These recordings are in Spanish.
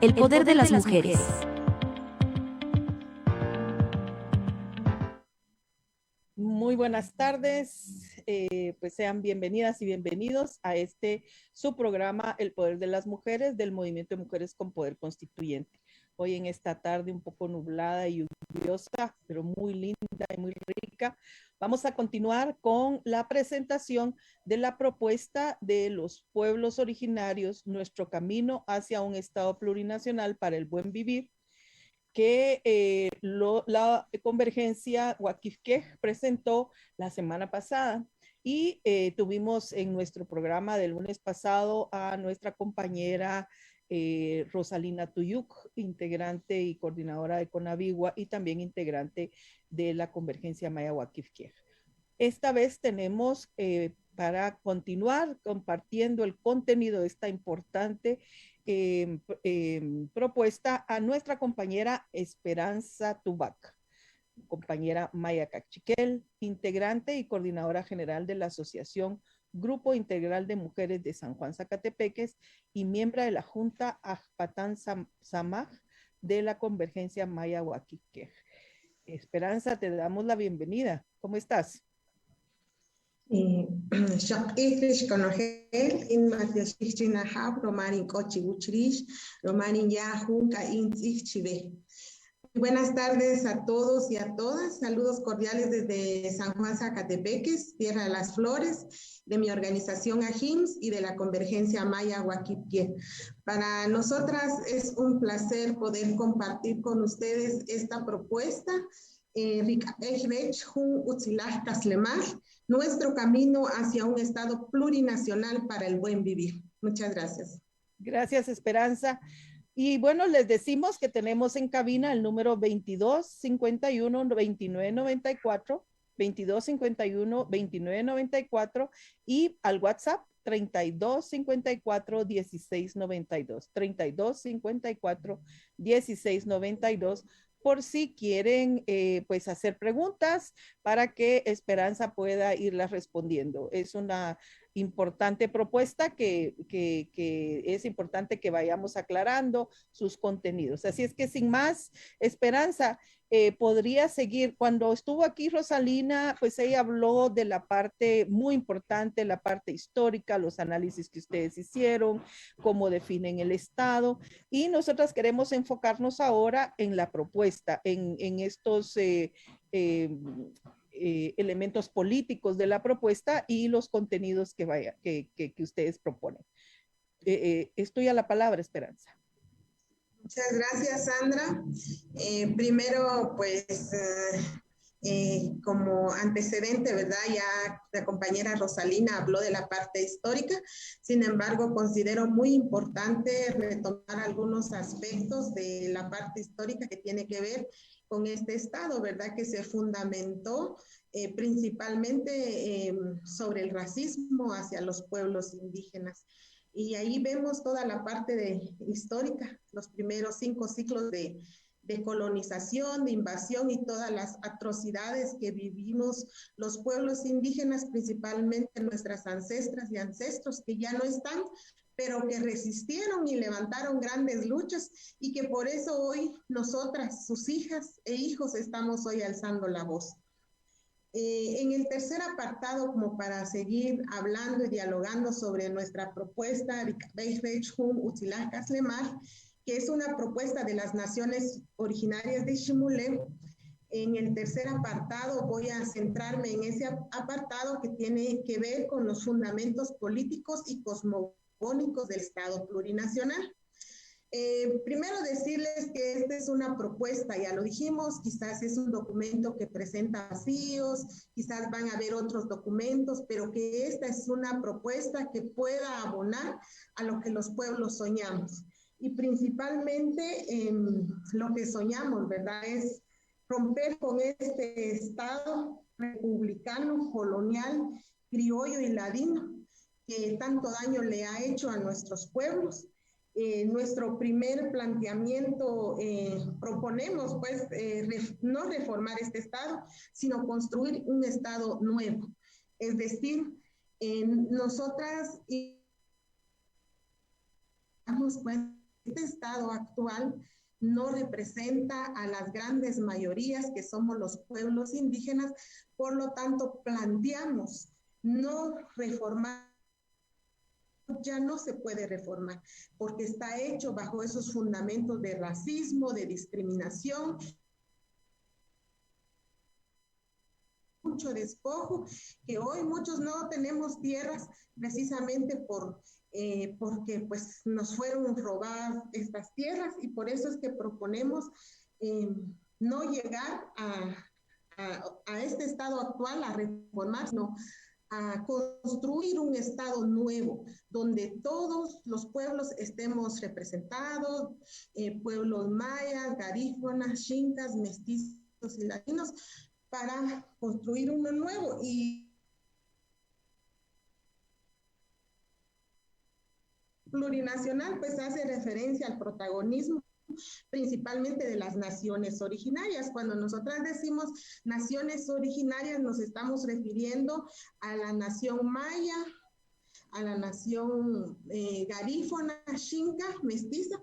El poder de las mujeres. Muy buenas tardes, pues sean bienvenidas y bienvenidos a su programa El Poder de las Mujeres del Movimiento de Mujeres con Poder Constituyente. Hoy en esta tarde un poco nublada y lluviosa, pero muy linda y muy rica, vamos a continuar con la presentación de la propuesta de los pueblos originarios, Nuestro Camino hacia un Estado Plurinacional para el Buen Vivir, que la Convergencia Huaquifquej presentó la semana pasada. Y tuvimos en nuestro programa del lunes pasado a nuestra compañera Rosalina Tuyuk, integrante y coordinadora de Conavigua y también integrante de la Convergencia Maya Huaquifquej. Esta vez tenemos para continuar compartiendo el contenido de esta importante propuesta a nuestra compañera Esperanza Tubac, compañera Maya Cachiquel, integrante y coordinadora general de la Asociación Grupo Integral de Mujeres de San Juan Zacatepeques y miembro de la Junta Ajpatán Samaj de la Convergencia Maya Huaquifquej. Esperanza, te damos la bienvenida. ¿Cómo estás? Shaq conogel in Matias China Hab, Romanin Cochi Uchrich, Romanin Yahoo, Cain Chive. Buenas tardes a todos y a todas. Saludos cordiales desde San Juan Zacatepeques, Tierra de las Flores, de mi organización AJIMS y de la Convergencia Maya Huaquifquej. Para nosotras es un placer poder compartir con ustedes esta propuesta. Nuestro camino hacia un Estado plurinacional para el buen vivir. Muchas gracias. Gracias, Esperanza. Y bueno, les decimos que tenemos en cabina el número 2251-2994, 2251-2994 y al WhatsApp 3254-1692, 3254-1692, por si quieren pues hacer preguntas para que Esperanza pueda irlas respondiendo. Es una importante propuesta que es importante que vayamos aclarando sus contenidos. Así es que sin más, Esperanza, podría seguir. Cuando estuvo aquí Rosalina, pues ella habló de la parte muy importante, la parte histórica, los análisis que ustedes hicieron, cómo definen el Estado, y nosotras queremos enfocarnos ahora en la propuesta, en estos elementos políticos de la propuesta y los contenidos que ustedes proponen. Estoy a la palabra, Esperanza. Muchas gracias, Sandra. Primero, pues, como antecedente, ¿verdad? Ya la compañera Rosalina habló de la parte histórica. Sin embargo, considero muy importante retomar algunos aspectos de la parte histórica que tiene que ver con este Estado, ¿verdad? Que se fundamentó principalmente sobre el racismo hacia los pueblos indígenas. Y ahí vemos toda la parte histórica, los primeros 5 ciclos de colonización, de invasión y todas las atrocidades que vivimos los pueblos indígenas, principalmente nuestras ancestras y ancestros que ya no están, pero que resistieron y levantaron grandes luchas y que por eso hoy nosotras, sus hijas e hijos, estamos hoy alzando la voz. En el tercer apartado, como para seguir hablando y dialogando sobre nuestra propuesta, que es una propuesta de las naciones originarias de Ximulé, en el tercer apartado voy a centrarme en ese apartado que tiene que ver con los fundamentos políticos y cosmogónicos del Estado plurinacional. Primero decirles que esta es una propuesta, ya lo dijimos, quizás es un documento que presenta vacíos, quizás van a haber otros documentos, pero que esta es una propuesta que pueda abonar a lo que los pueblos soñamos. Y principalmente lo que soñamos, ¿verdad? Es romper con este Estado republicano, colonial, criollo y ladino, que tanto daño le ha hecho a nuestros pueblos. Nuestro primer planteamiento proponemos pues no reformar este Estado, sino construir un Estado nuevo. Es decir, nosotras damos cuenta este estado actual no representa a las grandes mayorías que somos los pueblos indígenas, por lo tanto planteamos no reformar, ya no se puede reformar, porque está hecho bajo esos fundamentos de racismo, de discriminación, mucho despojo, que hoy muchos no tenemos tierras precisamente porque pues nos fueron robadas estas tierras, y por eso es que proponemos no llegar a este estado actual a reformar, sino a construir un estado nuevo, donde todos los pueblos estemos representados, pueblos mayas, garífunas, xincas, mestizos y latinos, para construir uno nuevo. Y plurinacional pues hace referencia al protagonismo principalmente de las naciones originarias. Cuando nosotras decimos naciones originarias, nos estamos refiriendo a la nación maya, a la nación garífona, xinca, mestiza,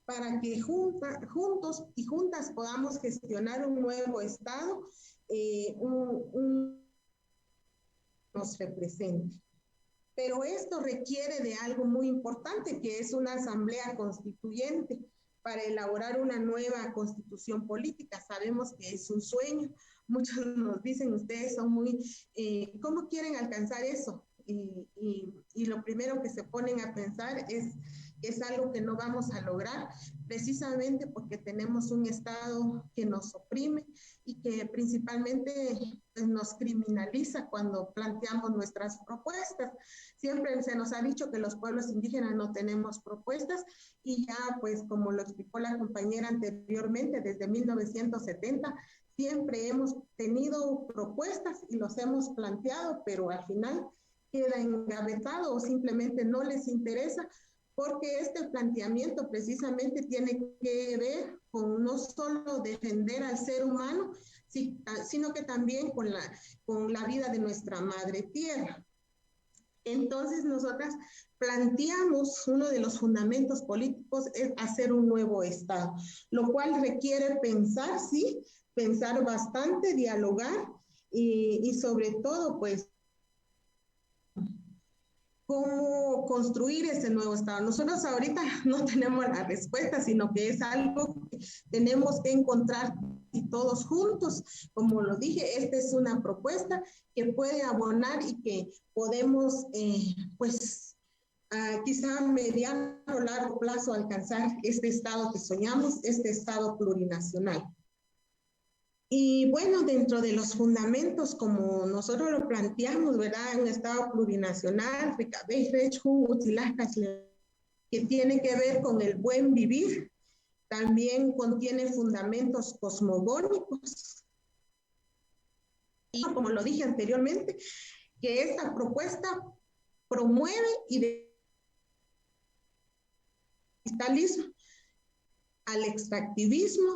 para que juntos y juntas podamos gestionar un nuevo Estado, nos represente. Pero esto requiere de algo muy importante, que es una asamblea constituyente para elaborar una nueva constitución política. Sabemos que es un sueño. Muchos nos dicen, ustedes son muy, ¿cómo quieren alcanzar eso? Y lo primero que se ponen a pensar es algo que no vamos a lograr, precisamente porque tenemos un Estado que nos oprime y que principalmente pues, nos criminaliza cuando planteamos nuestras propuestas. Siempre se nos ha dicho que los pueblos indígenas no tenemos propuestas, y ya pues como lo explicó la compañera anteriormente, desde 1970 siempre hemos tenido propuestas y los hemos planteado, pero al final queda engavetado o simplemente no les interesa, porque este planteamiento precisamente tiene que ver con no solo defender al ser humano, sino que también con la vida de nuestra madre tierra. Entonces nosotras planteamos, uno de los fundamentos políticos es hacer un nuevo Estado, lo cual requiere pensar, sí, pensar bastante, dialogar y sobre todo pues cómo construir ese nuevo Estado. Nosotros ahorita no tenemos la respuesta, sino que es algo que tenemos que encontrar y todos juntos. Como lo dije, esta es una propuesta que puede abonar y que podemos, pues, quizá a mediano o largo plazo alcanzar este Estado que soñamos, este Estado plurinacional. Y bueno, dentro de los fundamentos, como nosotros lo planteamos, ¿verdad? Un Estado plurinacional, que tiene que ver con el buen vivir, también contiene fundamentos cosmogónicos. Y como lo dije anteriormente, que esta propuesta promueve y capitalismo, al extractivismo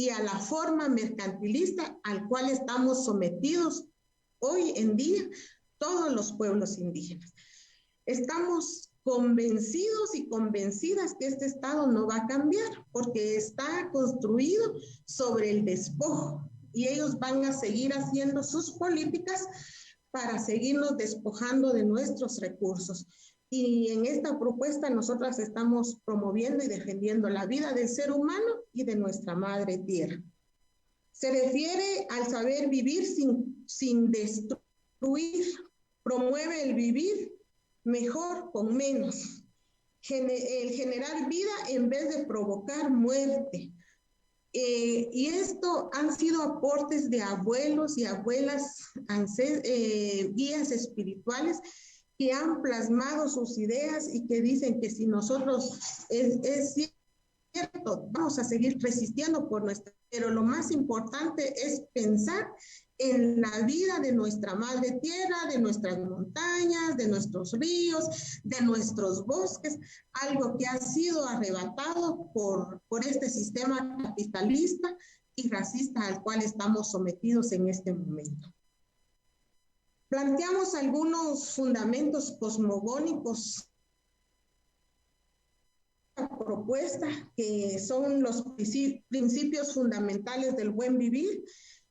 y a la forma mercantilista al cual estamos sometidos hoy en día todos los pueblos indígenas. Estamos convencidos y convencidas que este Estado no va a cambiar porque está construido sobre el despojo, y ellos van a seguir haciendo sus políticas para seguirnos despojando de nuestros recursos. Y en esta propuesta nosotras estamos promoviendo y defendiendo la vida del ser humano y de nuestra madre tierra. Se refiere al saber vivir sin destruir, promueve el vivir mejor con menos, el generar vida en vez de provocar muerte. Y esto han sido aportes de abuelos y abuelas, guías espirituales, que han plasmado sus ideas y que dicen que si nosotros, es cierto, vamos a seguir resistiendo por nuestra, pero lo más importante es pensar en la vida de nuestra madre tierra, de nuestras montañas, de nuestros ríos, de nuestros bosques, algo que ha sido arrebatado por este sistema capitalista y racista al cual estamos sometidos en este momento. Planteamos algunos fundamentos cosmogónicos propuesta, que son los principios fundamentales del buen vivir,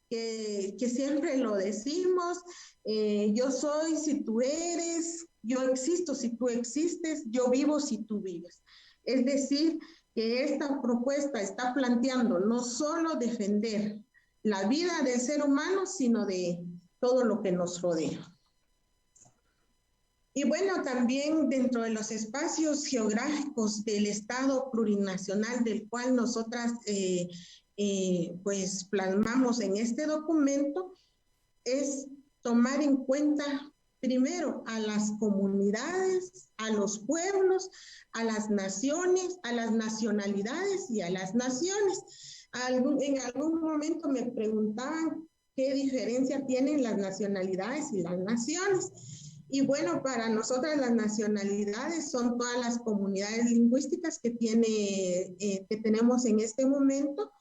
que siempre lo decimos, yo soy si tú eres, yo existo si tú existes, yo vivo si tú vives. Es decir, que esta propuesta está planteando no solo defender la vida del ser humano, sino de todo lo que nos rodea. Y bueno, también dentro de los espacios geográficos del Estado plurinacional del cual nosotras pues plasmamos en este documento, es tomar en cuenta primero a las comunidades, a los pueblos, a las naciones, a las nacionalidades y a las naciones. En algún momento me preguntaban qué diferencia tienen las nacionalidades y las naciones. Y bueno, para nosotras las nacionalidades son todas las comunidades lingüísticas que tenemos en este momento,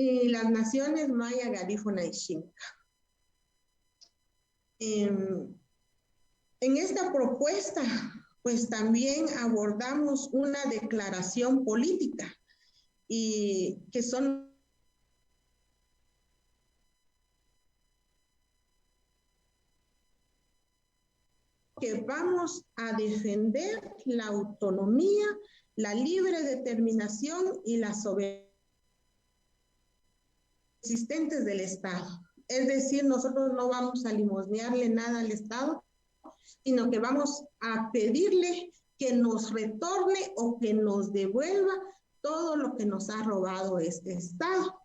y las naciones maya, garífuna y xinca. En esta propuesta, pues también abordamos una declaración política, y que son que vamos a defender la autonomía, la libre determinación y la soberanía existentes del Estado. Es decir, nosotros no vamos a limosnearle nada al Estado, sino que vamos a pedirle que nos retorne o que nos devuelva todo lo que nos ha robado este Estado.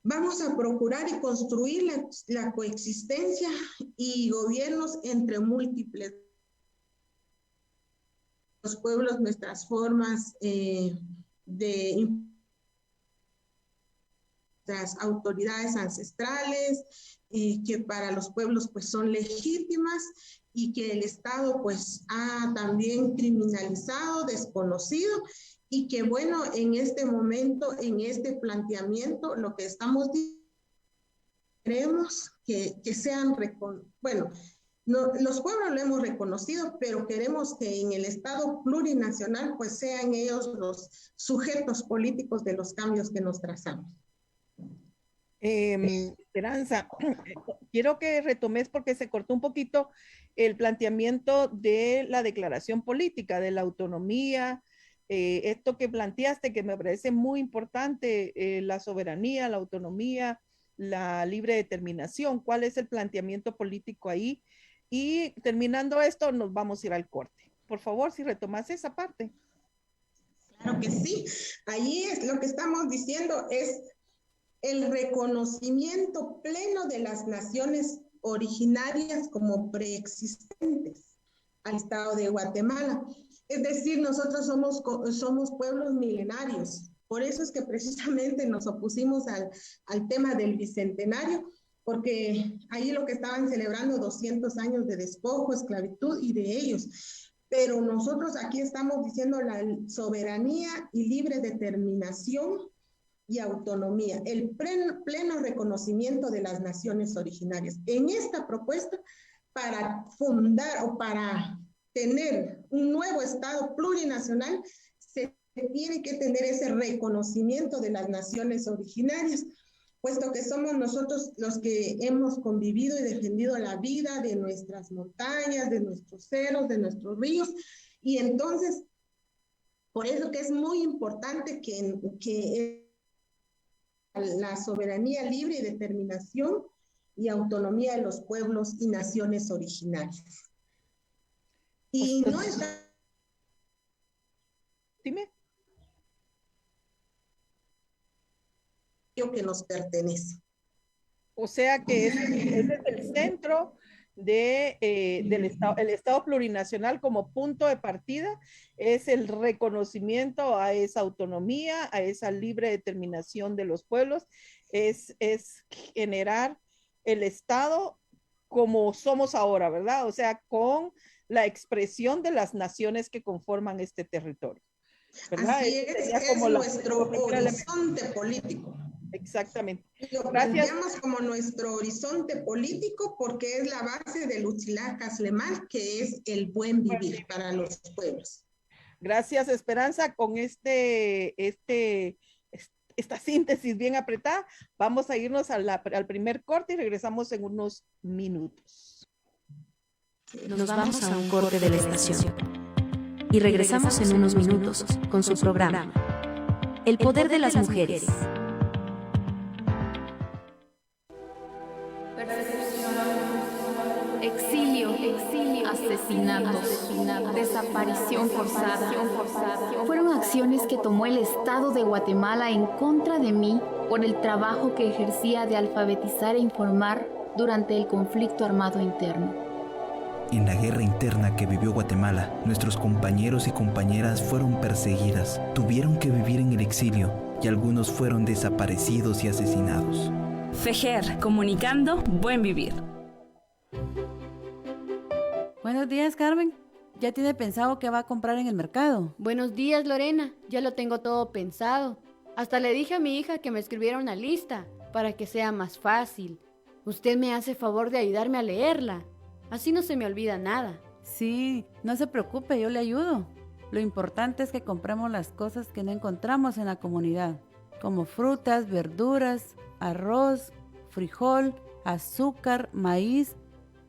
Vamos a procurar y construir la coexistencia y gobiernos entre múltiples los pueblos, nuestras formas de las autoridades ancestrales, que para los pueblos pues son legítimas, y que el Estado pues ha también criminalizado, desconocido, y que bueno, en este momento, en este planteamiento, lo que estamos diciendo, queremos que sean, bueno, no, los pueblos lo hemos reconocido, pero queremos que en el Estado plurinacional pues sean ellos los sujetos políticos de los cambios que nos trazamos. Esperanza, quiero que retomes porque se cortó un poquito el planteamiento de la declaración política, de la autonomía, esto que planteaste que me parece muy importante, la soberanía, la autonomía, la libre determinación. ¿Cuál es el planteamiento político ahí? Y terminando esto, nos vamos a ir al corte. Por favor, si retomas esa parte. Claro que sí. Ahí es lo que estamos diciendo, es el reconocimiento pleno de las naciones originarias como preexistentes al Estado de Guatemala. Es decir, nosotros somos pueblos milenarios. Por eso es que precisamente nos opusimos al tema del bicentenario, porque ahí lo que estaban celebrando 200 años de despojo, esclavitud y de ellos. Pero nosotros aquí estamos diciendo la soberanía y libre determinación y autonomía, el pleno reconocimiento de las naciones originarias. En esta propuesta, para fundar o para tener un nuevo Estado plurinacional, se tiene que tener ese reconocimiento de las naciones originarias, puesto que somos nosotros los que hemos convivido y defendido la vida de nuestras montañas, de nuestros cerros, de nuestros ríos, y entonces, por eso que es muy importante que la soberanía libre y determinación y autonomía de los pueblos y naciones originarias. Y no está... Dime. Que nos pertenece. O sea que ese es el centro del Estado, el Estado plurinacional como punto de partida, es el reconocimiento a esa autonomía, a esa libre determinación de los pueblos, es generar el Estado como somos ahora, ¿verdad? O sea, con la expresión de las naciones que conforman este territorio, ¿verdad? Así es como nuestro horizonte político. Exactamente. Lo planteamos como nuestro horizonte político porque es la base del Utzilaj Caslemal, que es el buen vivir para los pueblos. Gracias, Esperanza. Con esta síntesis bien apretada, vamos a irnos al primer corte y regresamos en unos minutos. Nos vamos a un corte de la estación y regresamos en unos minutos con su programa El Poder de las Mujeres. Exilio, asesinatos, desaparición forzada. Fueron acciones que tomó el Estado de Guatemala en contra de mí por el trabajo que ejercía de alfabetizar e informar durante el conflicto armado interno. En la guerra interna que vivió Guatemala, nuestros compañeros y compañeras fueron perseguidas, tuvieron que vivir en el exilio y algunos fueron desaparecidos y asesinados. FEJER, comunicando buen vivir. Buenos días, Carmen. ¿Ya tiene pensado qué va a comprar en el mercado? Buenos días, Lorena. Ya lo tengo todo pensado. Hasta le dije a mi hija que me escribiera una lista para que sea más fácil. Usted me hace favor de ayudarme a leerla. Así no se me olvida nada. Sí, no se preocupe, yo le ayudo. Lo importante es que compremos las cosas que no encontramos en la comunidad, como frutas, verduras, arroz, frijol, azúcar, maíz,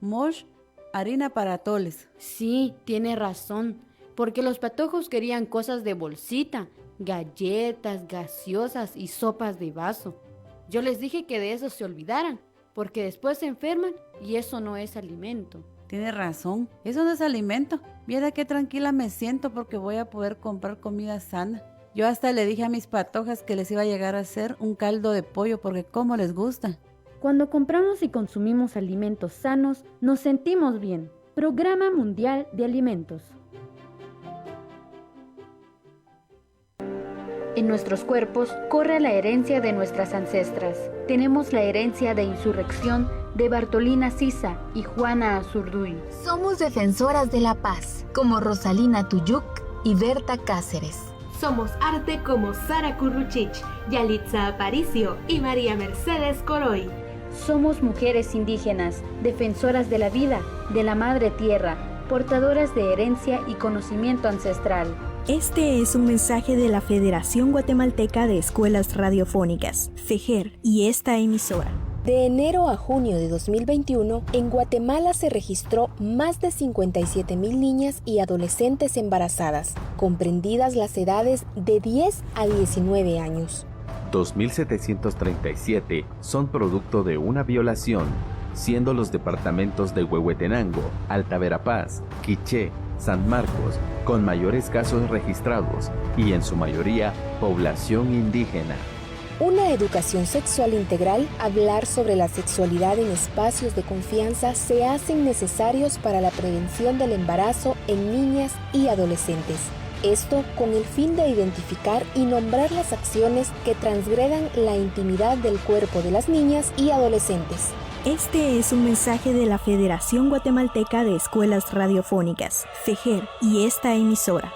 mosh, harina para atoles. Sí, tiene razón, porque los patojos querían cosas de bolsita, galletas, gaseosas y sopas de vaso. Yo les dije que de eso se olvidaran, porque después se enferman y eso no es alimento. Tiene razón, eso no es alimento. Viera qué tranquila me siento porque voy a poder comprar comida sana. Yo hasta le dije a mis patojas que les iba a llegar a hacer un caldo de pollo porque como les gusta. Cuando compramos y consumimos alimentos sanos, nos sentimos bien. Programa Mundial de Alimentos. En nuestros cuerpos corre la herencia de nuestras ancestras. Tenemos la herencia de insurrección de Bartolina Sisa y Juana Azurduy. Somos defensoras de la paz, como Rosalina Tuyuk y Berta Cáceres. Somos arte como Sara Curruchich, Yalitza Aparicio y María Mercedes Coroy. Somos mujeres indígenas, defensoras de la vida, de la madre tierra, portadoras de herencia y conocimiento ancestral. Este es un mensaje de la Federación Guatemalteca de Escuelas Radiofónicas, FEJER, y esta emisora. De enero a junio de 2021, en Guatemala se registró más de 57,000 niñas y adolescentes embarazadas, comprendidas las edades de 10 a 19 años. 2.737 son producto de una violación, siendo los departamentos de Huehuetenango, Alta Verapaz, Quiché, San Marcos, con mayores casos registrados y en su mayoría población indígena. Una educación sexual integral, hablar sobre la sexualidad en espacios de confianza se hacen necesarios para la prevención del embarazo en niñas y adolescentes. Esto con el fin de identificar y nombrar las acciones que transgredan la intimidad del cuerpo de las niñas y adolescentes. Este es un mensaje de la Federación Guatemalteca de Escuelas Radiofónicas, FEJER, y esta emisora.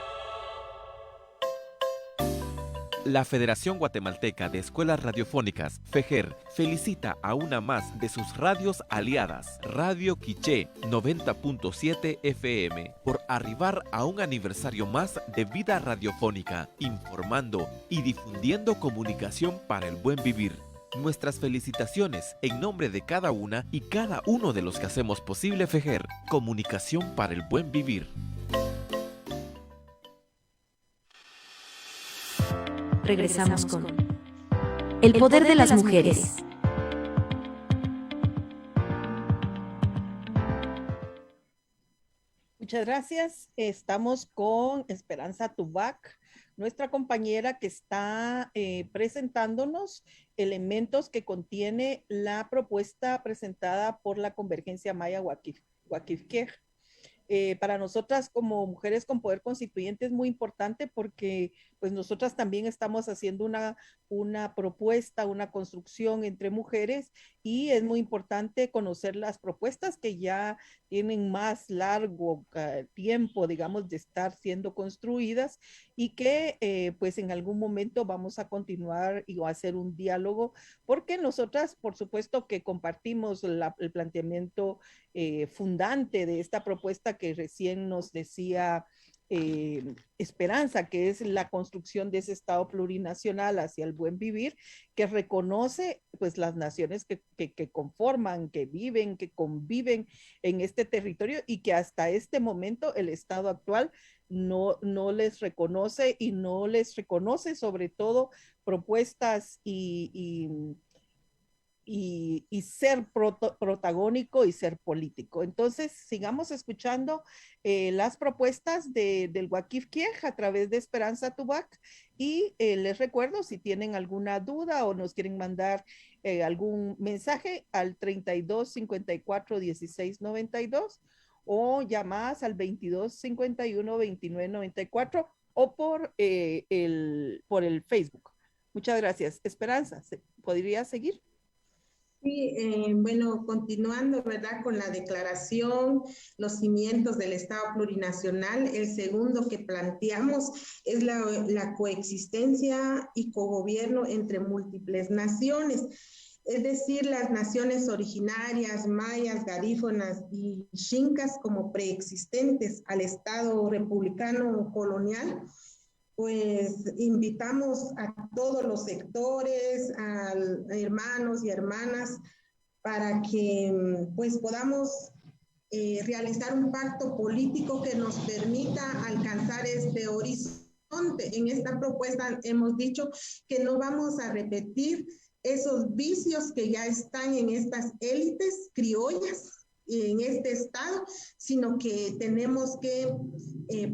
La Federación Guatemalteca de Escuelas Radiofónicas, FEJER, felicita a una más de sus radios aliadas, Radio Quiché 90.7 FM, por arribar a un aniversario más de vida radiofónica, informando y difundiendo comunicación para el buen vivir. Nuestras felicitaciones en nombre de cada una y cada uno de los que hacemos posible FEJER, comunicación para el buen vivir. Regresamos con El Poder de las Mujeres. Muchas gracias. Estamos con Esperanza Tubac, nuestra compañera que está presentándonos elementos que contiene la propuesta presentada por la Convergencia Maya Huaquifquej. Para nosotras como mujeres con poder constituyente es muy importante porque pues nosotras también estamos haciendo una propuesta, una construcción entre mujeres y es muy importante conocer las propuestas que ya tienen más largo tiempo, digamos, de estar siendo construidas y que pues en algún momento vamos a continuar y a hacer un diálogo porque nosotras, por supuesto que compartimos el planteamiento fundante de esta propuesta que recién nos decía esperanza, que es la construcción de ese Estado plurinacional hacia el buen vivir, que reconoce pues las naciones que conforman, que viven, que conviven en este territorio y que hasta este momento el Estado actual no les reconoce y no les reconoce sobre todo propuestas y ser protagónico y ser político. Entonces, sigamos escuchando las propuestas del Wakif Kiej a través de Esperanza Tubac y les recuerdo, si tienen alguna duda o nos quieren mandar algún mensaje al 32 54 16 92 o llamadas al 22 51 29 94 o por el Facebook. Muchas gracias. Esperanza, ¿podría seguir? Sí, bueno, continuando, ¿verdad?, con la declaración, los cimientos del Estado plurinacional, el segundo que planteamos es la coexistencia y cogobierno entre múltiples naciones, es decir, las naciones originarias, mayas, garífonas y xincas como preexistentes al Estado republicano colonial. Pues invitamos a todos los sectores, a hermanos y hermanas, para que pues podamos realizar un pacto político que nos permita alcanzar este horizonte. En esta propuesta hemos dicho que no vamos a repetir esos vicios que ya están en estas élites criollas en este estado, sino que tenemos que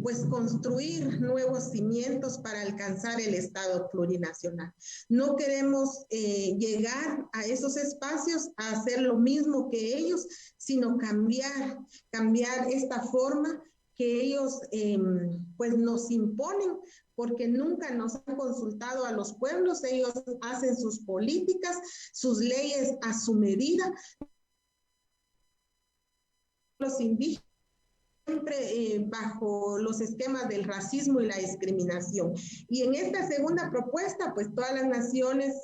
pues construir nuevos cimientos para alcanzar el Estado plurinacional. No queremos llegar a esos espacios a hacer lo mismo que ellos, sino cambiar esta forma que ellos pues nos imponen, porque nunca nos han consultado a los pueblos. Ellos hacen sus políticas, sus leyes a su medida. Los indígenas siempre bajo los esquemas del racismo y la discriminación. Y en esta segunda propuesta, pues todas las naciones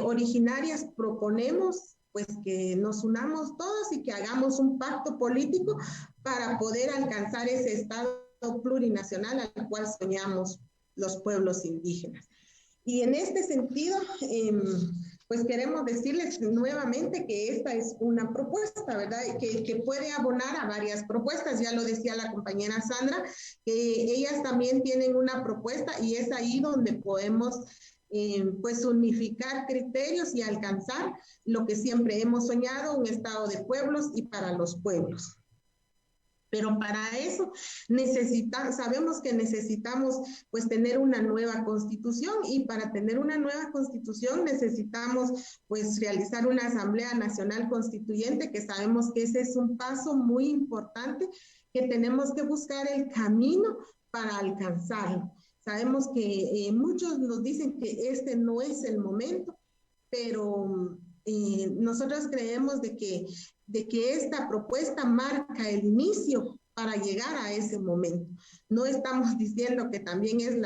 originarias proponemos pues que nos unamos todos y que hagamos un pacto político para poder alcanzar ese Estado plurinacional al cual soñamos los pueblos indígenas. Y en este sentido, pues queremos decirles nuevamente que esta es una propuesta, ¿verdad? Que puede abonar a varias propuestas. Ya lo decía la compañera Sandra, que ellas también tienen una propuesta y es ahí donde podemos pues unificar criterios y alcanzar lo que siempre hemos soñado, un Estado de pueblos y para los pueblos. Pero para eso sabemos que necesitamos pues tener una nueva constitución, y para tener una nueva constitución necesitamos pues realizar una Asamblea Nacional Constituyente, que sabemos que ese es un paso muy importante, que tenemos que buscar el camino para alcanzarlo. Sabemos que muchos nos dicen que este no es el momento, pero nosotros creemos de que esta propuesta marca el inicio para llegar a ese momento. No estamos diciendo que también es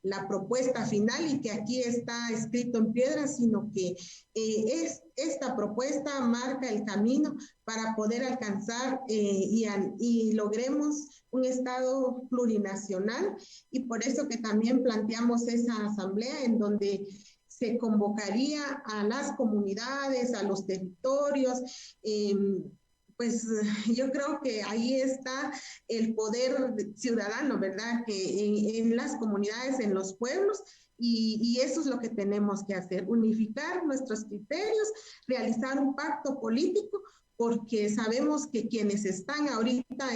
la propuesta final y que aquí está escrito en piedra, sino que esta propuesta marca el camino para poder alcanzar y logremos un Estado plurinacional, y por eso que también planteamos esa asamblea en donde se convocaría a las comunidades, a los territorios. Pues yo creo que ahí está el poder ciudadano, ¿verdad? Que en las comunidades, en los pueblos, y eso es lo que tenemos que hacer, unificar nuestros criterios, realizar un pacto político, porque sabemos que quienes están ahorita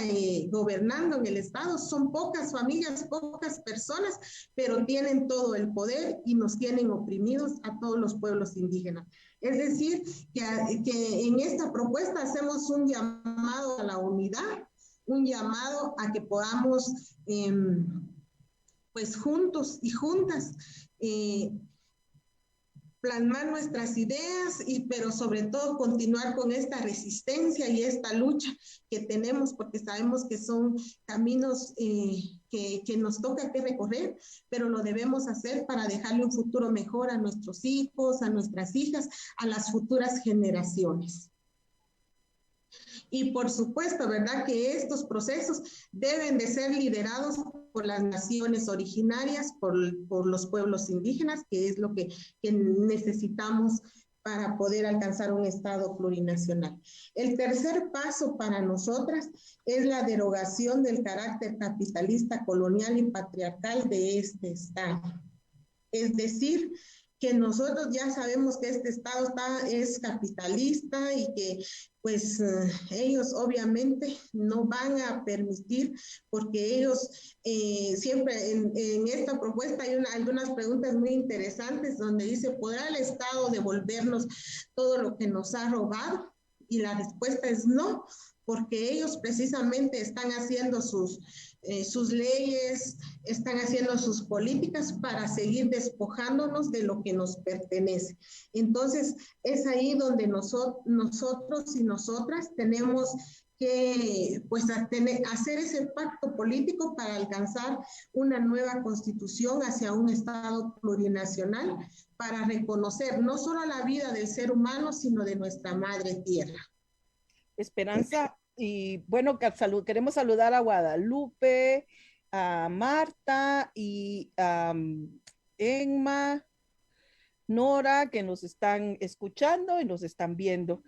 gobernando en el Estado son pocas familias, pocas personas, pero tienen todo el poder y nos tienen oprimidos a todos los pueblos indígenas. Es decir, que en esta propuesta hacemos un llamado a la unidad, un llamado a que podamos, pues juntos y juntas, plasmar nuestras ideas, pero sobre todo continuar con esta resistencia y esta lucha que tenemos, porque sabemos que son caminos que nos toca que recorrer, pero lo debemos hacer para dejarle un futuro mejor a nuestros hijos, a nuestras hijas, a las futuras generaciones. Y por supuesto, ¿verdad?, que estos procesos deben de ser liderados por las naciones originarias, por los pueblos indígenas, que es lo que necesitamos para poder alcanzar un Estado plurinacional. El tercer paso para nosotras es la derogación del carácter capitalista, colonial y patriarcal de este Estado. Es decir, que nosotros ya sabemos que este Estado es capitalista y que pues ellos obviamente no van a permitir, porque ellos siempre en esta propuesta hay algunas preguntas muy interesantes donde dice, ¿podrá el Estado devolvernos todo lo que nos ha robado? Y la respuesta es no, porque ellos precisamente están haciendo sus leyes, están haciendo sus políticas para seguir despojándonos de lo que nos pertenece. Entonces, es ahí donde nosotros y nosotras tenemos que pues, hacer ese pacto político para alcanzar una nueva constitución hacia un Estado plurinacional, para reconocer no solo la vida del ser humano, sino de nuestra madre tierra. Esperanza, y bueno, queremos saludar a Guadalupe, a Marta y a Emma, Nora, que nos están escuchando y nos están viendo.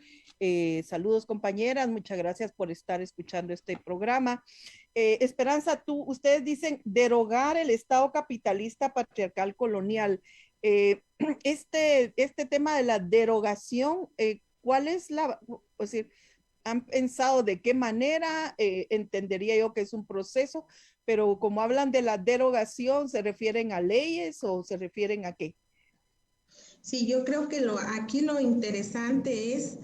Saludos, compañeras, muchas gracias por estar escuchando este programa. Esperanza, ustedes dicen derogar el Estado capitalista, patriarcal, colonial. Este tema de la derogación, ¿cuál es es decir, han pensado de qué manera? Entendería yo que es un proceso, pero como hablan de la derogación, ¿se refieren a leyes o se refieren a qué? Sí, yo creo que aquí lo interesante es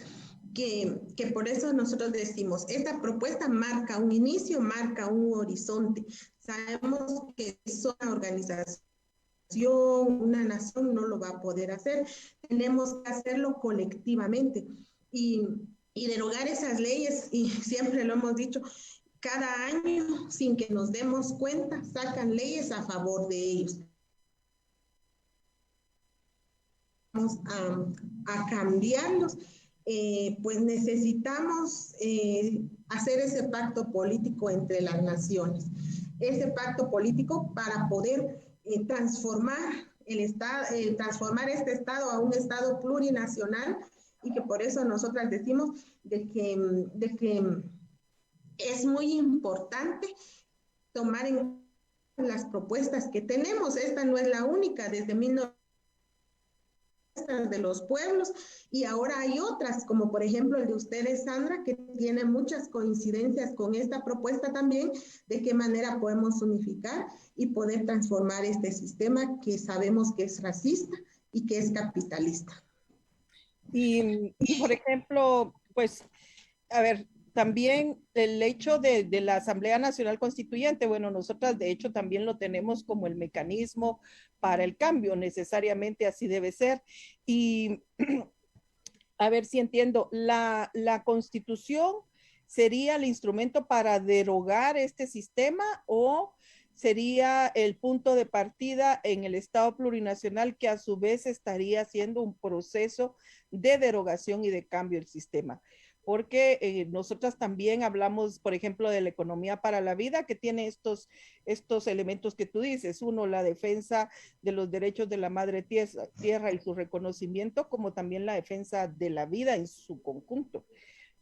que por eso nosotros decimos, esta propuesta marca un inicio, marca un horizonte. Sabemos que es una organización, una nación no lo va a poder hacer, tenemos que hacerlo colectivamente y derogar esas leyes, y siempre lo hemos dicho, cada año, sin que nos demos cuenta, sacan leyes a favor de ellos. Vamos a cambiarlos, pues necesitamos hacer ese pacto político entre las naciones, ese pacto político para poder transformar transformar este Estado a un Estado plurinacional, y que por eso nosotras decimos de que es muy importante tomar en las propuestas que tenemos. Esta no es la única, desde 1900 de los pueblos, y ahora hay otras, como por ejemplo el de ustedes, Sandra, que tiene muchas coincidencias con esta propuesta también, de qué manera podemos unificar y poder transformar este sistema que sabemos que es racista y que es capitalista. Y por ejemplo, pues, a ver, también el hecho de la Asamblea Nacional Constituyente, bueno, nosotras de hecho también lo tenemos como el mecanismo para el cambio, necesariamente así debe ser. Y a ver si entiendo, la Constitución sería el instrumento para derogar este sistema, o sería el punto de partida en el Estado plurinacional, que a su vez estaría haciendo un proceso de derogación y de cambio del sistema. Porque nosotras también hablamos, por ejemplo, de la economía para la vida, que tiene estos elementos que tú dices. Uno, la defensa de los derechos de la madre tierra y su reconocimiento, como también la defensa de la vida en su conjunto,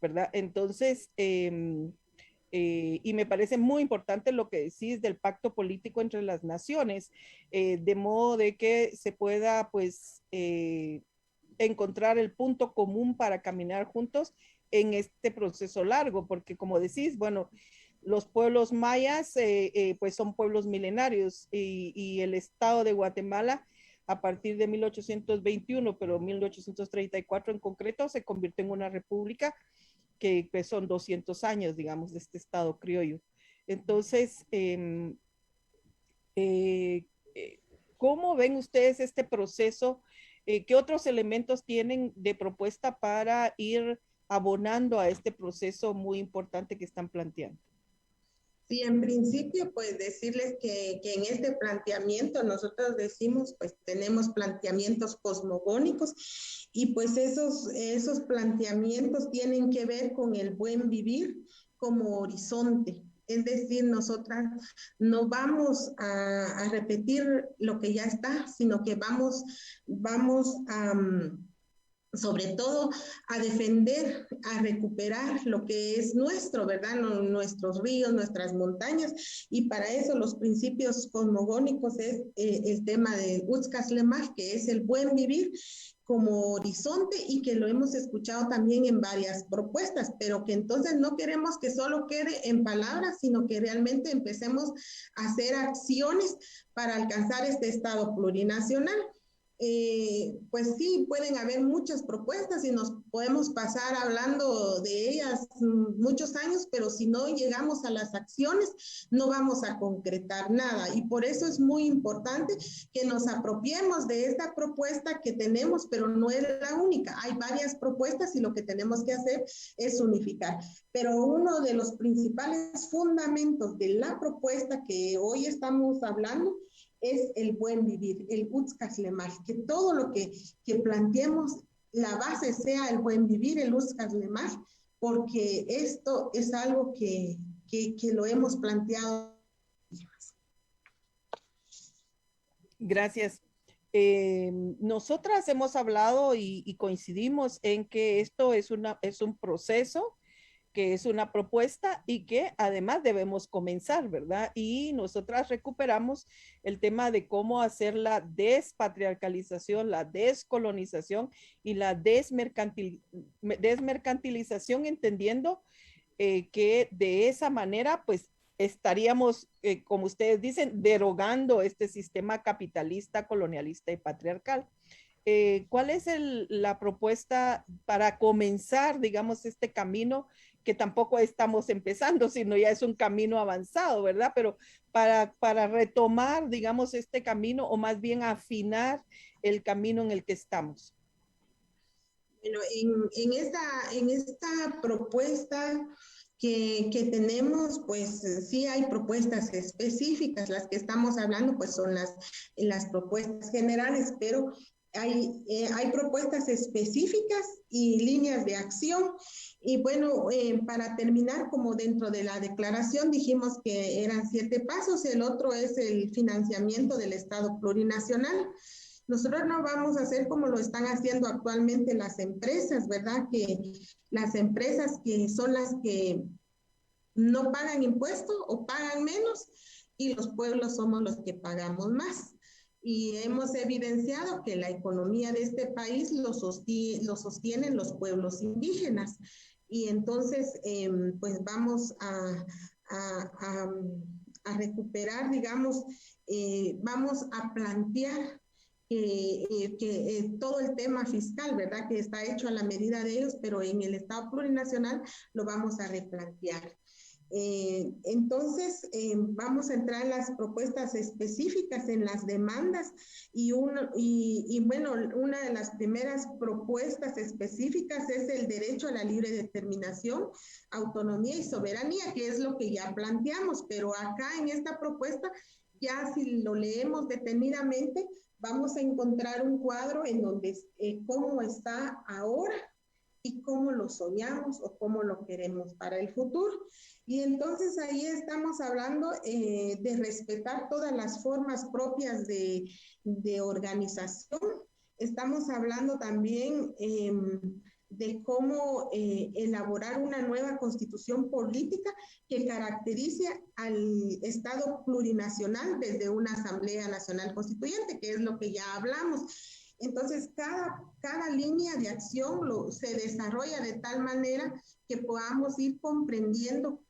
¿verdad? Entonces, y me parece muy importante lo que decís del pacto político entre las naciones, de modo de que se pueda, pues, encontrar el punto común para caminar juntos en este proceso largo, porque como decís, bueno, los pueblos mayas pues son pueblos milenarios, y el Estado de Guatemala a partir de 1821, pero 1834 en concreto, se convirtió en una república que pues, son 200 años, digamos, de este Estado criollo. Entonces, ¿cómo ven ustedes este proceso? ¿Qué otros elementos tienen de propuesta para ir abonando a este proceso muy importante que están planteando? Sí, en principio, pues decirles que en este planteamiento nosotros decimos, pues tenemos planteamientos cosmogónicos, y pues esos planteamientos tienen que ver con el buen vivir como horizonte, Es decir, nosotras no vamos a repetir lo que ya está, sino que vamos a, sobre todo, a defender, a recuperar lo que es nuestro, ¿verdad? Nuestros ríos, nuestras montañas, y para eso los principios cosmogónicos es el tema de Utzcaslemaj, que es el buen vivir como horizonte, y que lo hemos escuchado también en varias propuestas, pero que entonces no queremos que solo quede en palabras, sino que realmente empecemos a hacer acciones para alcanzar este estado plurinacional. Pues sí, pueden haber muchas propuestas y nos podemos pasar hablando de ellas muchos años, pero si no llegamos a las acciones, no vamos a concretar nada. Y por eso es muy importante que nos apropiemos de esta propuesta que tenemos, pero no es la única. Hay varias propuestas y lo que tenemos que hacer es unificar. Pero uno de los principales fundamentos de la propuesta que hoy estamos hablando es el buen vivir, el Utzcaslemaj, que todo lo que planteemos, la base sea el buen vivir, el Utzcaslemaj, porque esto es algo que lo hemos planteado. Gracias. Nosotras hemos hablado y coincidimos en que esto es un proceso, que es una propuesta y que además debemos comenzar, ¿verdad? Y nosotras recuperamos el tema de cómo hacer la despatriarcalización, la descolonización y la desmercantilización, entendiendo que de esa manera, pues, estaríamos, como ustedes dicen, derogando este sistema capitalista, colonialista y patriarcal. ¿Cuál es la propuesta para comenzar, digamos, este camino que tampoco estamos empezando, sino ya es un camino avanzado, ¿verdad? Pero para retomar, digamos, este camino, o más bien afinar el camino en el que estamos. Bueno, en esta propuesta que tenemos, pues sí hay propuestas específicas. Las que estamos hablando, pues son las propuestas generales, pero hay propuestas específicas y líneas de acción. Y bueno, para terminar, como dentro de la declaración dijimos que eran 7 pasos, el otro es el financiamiento del Estado plurinacional. Nosotros no vamos a hacer como lo están haciendo actualmente las empresas, ¿verdad? Que las empresas que son las que no pagan impuestos o pagan menos, y los pueblos somos los que pagamos más. Y hemos evidenciado que la economía de este país lo sostienen los pueblos indígenas. Y entonces, pues vamos a recuperar, digamos, vamos a plantear que todo el tema fiscal, ¿verdad? Que está hecho a la medida de ellos, pero en el Estado plurinacional lo vamos a replantear. Entonces, vamos a entrar en las propuestas específicas, en las demandas, y bueno, una de las primeras propuestas específicas es el derecho a la libre determinación, autonomía y soberanía, que es lo que ya planteamos, pero acá en esta propuesta, ya si lo leemos detenidamente, vamos a encontrar un cuadro en donde cómo está ahora y cómo lo soñamos o cómo lo queremos para el futuro. Y entonces ahí estamos hablando de respetar todas las formas propias de organización. Estamos hablando también de cómo elaborar una nueva constitución política que caracterice al Estado plurinacional desde una Asamblea Nacional Constituyente, que es lo que ya hablamos. Entonces, cada línea de acción se desarrolla de tal manera que podamos ir comprendiendo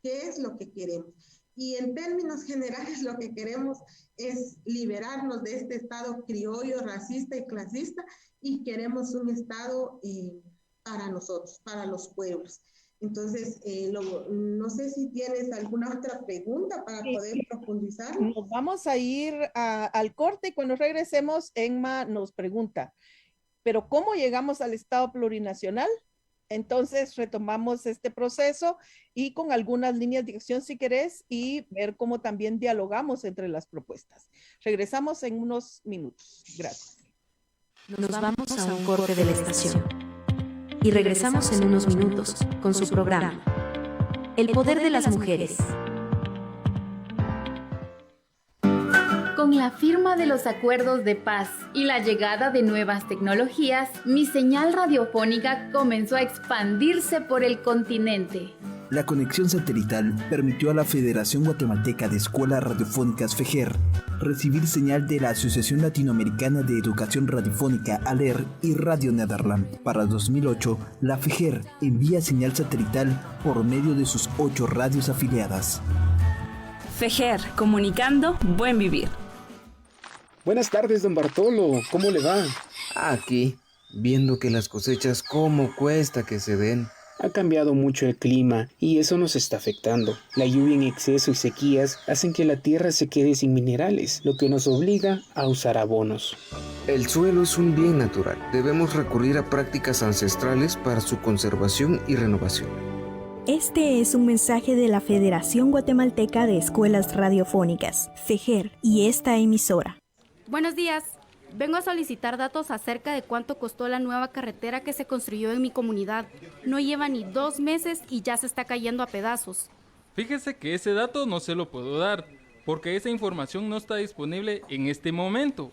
qué es lo que queremos. Y en términos generales, lo que queremos es liberarnos de este Estado criollo, racista y clasista, y queremos un Estado para nosotros, para los pueblos. Entonces, no sé si tienes alguna otra pregunta para poder profundizar. Nos vamos a ir al corte y cuando regresemos, Emma nos pregunta, ¿pero cómo llegamos al Estado plurinacional? Entonces, retomamos este proceso y con algunas líneas de acción, si querés, y ver cómo también dialogamos entre las propuestas. Regresamos en unos minutos. Gracias. Nos vamos a un corte de la estación y regresamos en unos minutos con su programa El poder de las mujeres. Con la firma de los acuerdos de paz y la llegada de nuevas tecnologías, mi señal radiofónica comenzó a expandirse por el continente. La conexión satelital permitió a la Federación Guatemalteca de Escuelas Radiofónicas FEGER recibir señal de la Asociación Latinoamericana de Educación Radiofónica ALER y Radio Nederland. Para 2008, la FEGER envía señal satelital por medio de sus 8 radios afiliadas. FEGER, comunicando buen vivir. Buenas tardes, don Bartolo. ¿Cómo le va? Aquí, viendo que las cosechas cómo cuesta que se den. Ha cambiado mucho el clima y eso nos está afectando. La lluvia en exceso y sequías hacen que la tierra se quede sin minerales, lo que nos obliga a usar abonos. El suelo es un bien natural. Debemos recurrir a prácticas ancestrales para su conservación y renovación. Este es un mensaje de la Federación Guatemalteca de Escuelas Radiofónicas, FEGER, y esta emisora. Buenos días. Vengo a solicitar datos acerca de cuánto costó la nueva carretera que se construyó en mi comunidad. No lleva ni 2 meses y ya se está cayendo a pedazos. Fíjese que ese dato no se lo puedo dar, porque esa información no está disponible en este momento.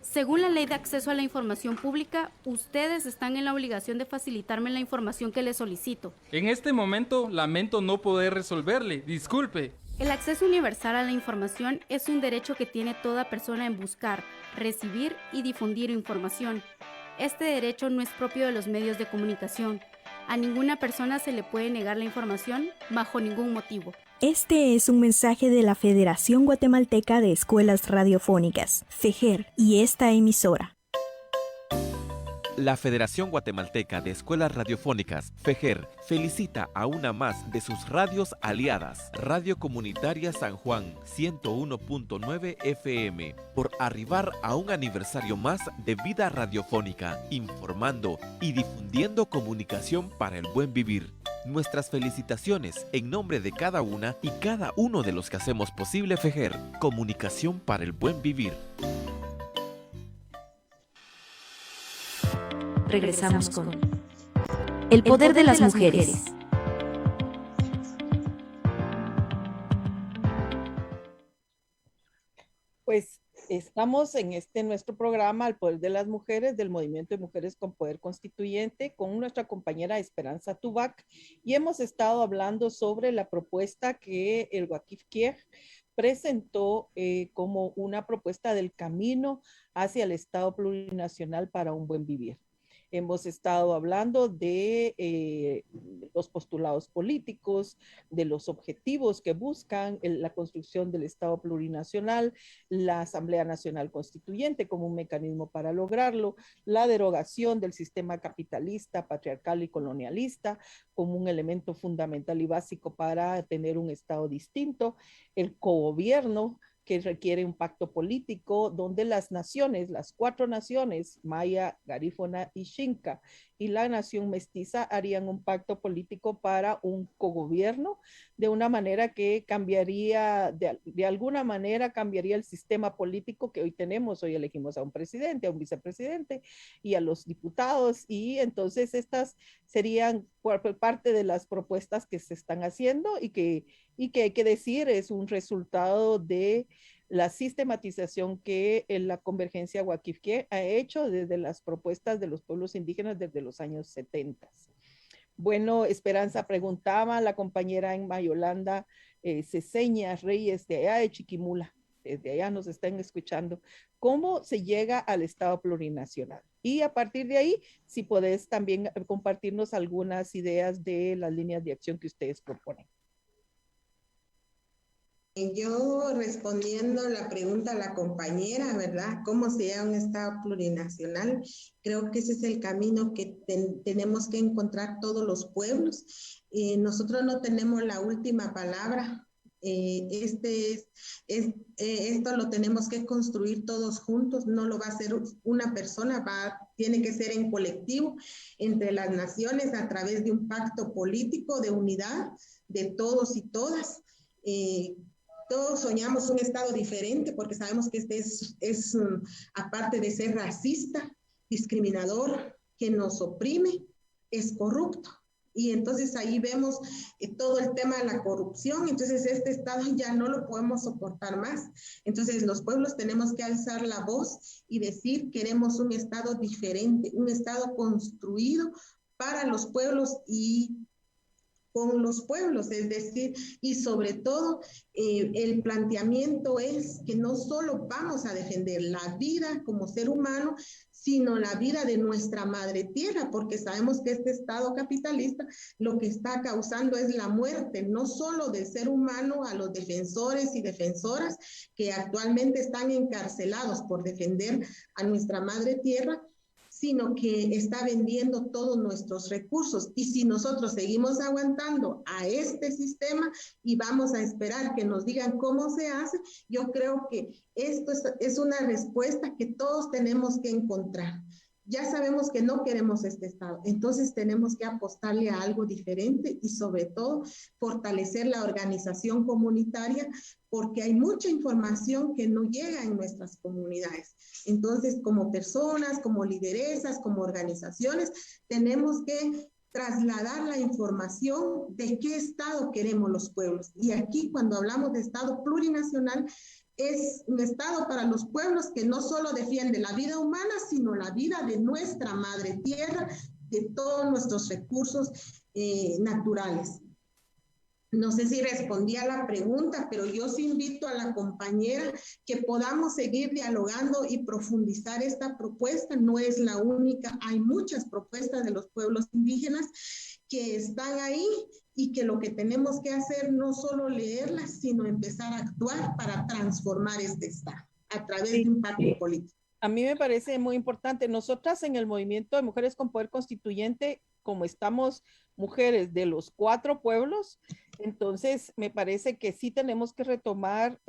Según la Ley de Acceso a la Información Pública, ustedes están en la obligación de facilitarme la información que les solicito. En este momento lamento no poder resolverle, disculpe. El acceso universal a la información es un derecho que tiene toda persona en buscar, recibir y difundir información. Este derecho no es propio de los medios de comunicación. A ninguna persona se le puede negar la información bajo ningún motivo. Este es un mensaje de la Federación Guatemalteca de Escuelas Radiofónicas, FEGER, y esta emisora. La Federación Guatemalteca de Escuelas Radiofónicas, FEGER, felicita a una más de sus radios aliadas, Radio Comunitaria San Juan 101.9 FM, por arribar a un aniversario más de vida radiofónica, informando y difundiendo comunicación para el buen vivir. Nuestras felicitaciones en nombre de cada una y cada uno de los que hacemos posible FEGER, comunicación para el buen vivir. Regresamos con El poder de las mujeres. Pues estamos en nuestro programa El poder de las mujeres del Movimiento de Mujeres con Poder Constituyente con nuestra compañera Esperanza Tubac y hemos estado hablando sobre la propuesta que el Waqif Kier presentó como una propuesta del camino hacia el Estado plurinacional para un buen vivir. Hemos estado hablando de los postulados políticos, de los objetivos que buscan la construcción del Estado plurinacional, la Asamblea Nacional Constituyente como un mecanismo para lograrlo, la derogación del sistema capitalista, patriarcal y colonialista como un elemento fundamental y básico para tener un Estado distinto, el cogobierno, que requiere un pacto político donde las naciones, las 4 naciones, Maya, Garífuna y Xinca, y la nación mestiza harían un pacto político para un cogobierno de una manera que cambiaría, de alguna manera cambiaría el sistema político que hoy tenemos. Hoy elegimos a un presidente, a un vicepresidente y a los diputados, y entonces estas serían por parte de las propuestas que se están haciendo y que hay que decir es un resultado de la sistematización que la Convergencia Waqif ha hecho desde las propuestas de los pueblos indígenas desde los años 70. Bueno, Esperanza preguntaba, la compañera Emma Yolanda Ceseña Reyes de allá de Chiquimula, desde allá nos están escuchando, ¿cómo se llega al Estado plurinacional? Y a partir de ahí, si podés también compartirnos algunas ideas de las líneas de acción que ustedes proponen. Yo respondiendo la pregunta a la compañera, ¿verdad? ¿Cómo se llega a un Estado plurinacional? Creo que ese es el camino que tenemos que encontrar todos los pueblos. Nosotros no tenemos la última palabra. Esto lo tenemos que construir todos juntos, no lo va a hacer una persona, tiene que ser en colectivo entre las naciones a través de un pacto político de unidad de todos y todas. Todos soñamos un Estado diferente porque sabemos que este es aparte de ser racista, discriminador, que nos oprime, es corrupto. Y entonces ahí vemos todo el tema de la corrupción. Entonces este Estado ya no lo podemos soportar más. Entonces los pueblos tenemos que alzar la voz y decir: queremos un Estado diferente, un Estado construido para los pueblos y con los pueblos, es decir, y sobre todo el planteamiento es que no solo vamos a defender la vida como ser humano, sino la vida de nuestra madre tierra, porque sabemos que este Estado capitalista lo que está causando es la muerte, no solo del ser humano, a los defensores y defensoras que actualmente están encarcelados por defender a nuestra madre tierra, sino que está vendiendo todos nuestros recursos. Y si nosotros seguimos aguantando a este sistema y vamos a esperar que nos digan cómo se hace, yo creo que esto es una respuesta que todos tenemos que encontrar. Ya sabemos que no queremos este Estado, entonces tenemos que apostarle a algo diferente y sobre todo fortalecer la organización comunitaria, porque hay mucha información que no llega en nuestras comunidades. Entonces, como personas, como lideresas, como organizaciones, tenemos que trasladar la información de qué Estado queremos los pueblos. Y aquí, cuando hablamos de Estado plurinacional, es un Estado para los pueblos que no solo defiende la vida humana, sino la vida de nuestra madre tierra, de todos nuestros recursos naturales. No sé si respondí a la pregunta, pero yo sí invito a la compañera que podamos seguir dialogando y profundizar esta propuesta. No es la única, hay muchas propuestas de los pueblos indígenas que están ahí y que lo que tenemos que hacer no solo leerlas, sino empezar a actuar para transformar este Estado a través de un pacto político. A mí me parece muy importante. Nosotras en el Movimiento de Mujeres con Poder Constituyente, como estamos mujeres de los 4 pueblos, entonces me parece que sí tenemos que retomar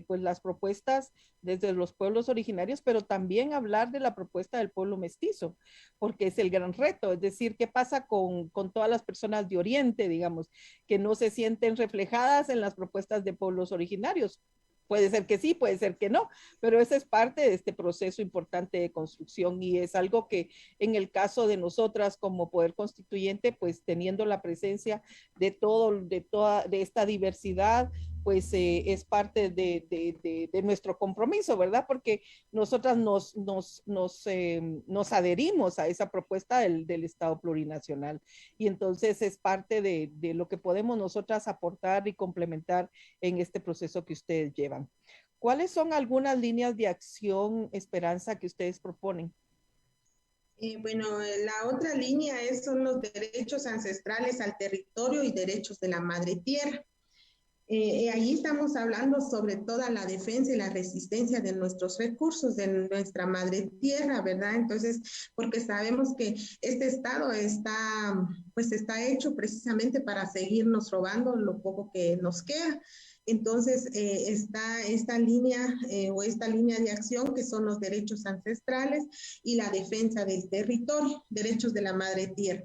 pues las propuestas desde los pueblos originarios, pero también hablar de la propuesta del pueblo mestizo, porque es el gran reto. Es decir, ¿qué pasa con todas las personas de Oriente, digamos, que no se sienten reflejadas en las propuestas de pueblos originarios? Puede ser que sí, puede ser que no, pero esa es parte de este proceso importante de construcción y es algo que en el caso de nosotras como Poder Constituyente, pues teniendo la presencia de esta diversidad, pues es parte de nuestro compromiso, ¿verdad? Porque nosotras nos adherimos a esa propuesta del Estado plurinacional y entonces es parte de lo que podemos nosotras aportar y complementar en este proceso que ustedes llevan. ¿Cuáles son algunas líneas de acción, Esperanza, que ustedes proponen? Bueno, la otra línea son los derechos ancestrales al territorio y derechos de la madre tierra. Ahí estamos hablando sobre toda la defensa y la resistencia de nuestros recursos, de nuestra madre tierra, ¿verdad? Entonces, porque sabemos que este Estado está hecho precisamente para seguirnos robando lo poco que nos queda. Entonces, está esta línea de acción que son los derechos ancestrales y la defensa del territorio, derechos de la madre tierra.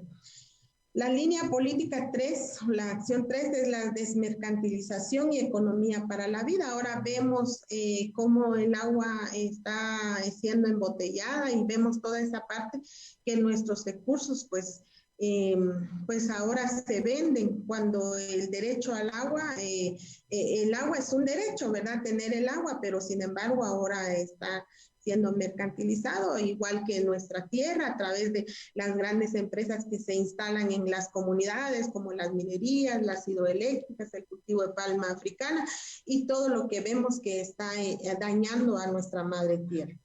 La línea política 3, la acción 3 es la desmercantilización y economía para la vida. Ahora vemos cómo el agua está siendo embotellada y vemos toda esa parte que nuestros recursos pues ahora se venden cuando el derecho al agua, el agua es un derecho, ¿verdad? Tener el agua, pero sin embargo ahora está siendo mercantilizado, igual que nuestra tierra, a través de las grandes empresas que se instalan en las comunidades, como las minerías, las hidroeléctricas, el cultivo de palma africana, y todo lo que vemos que está dañando a nuestra madre tierra.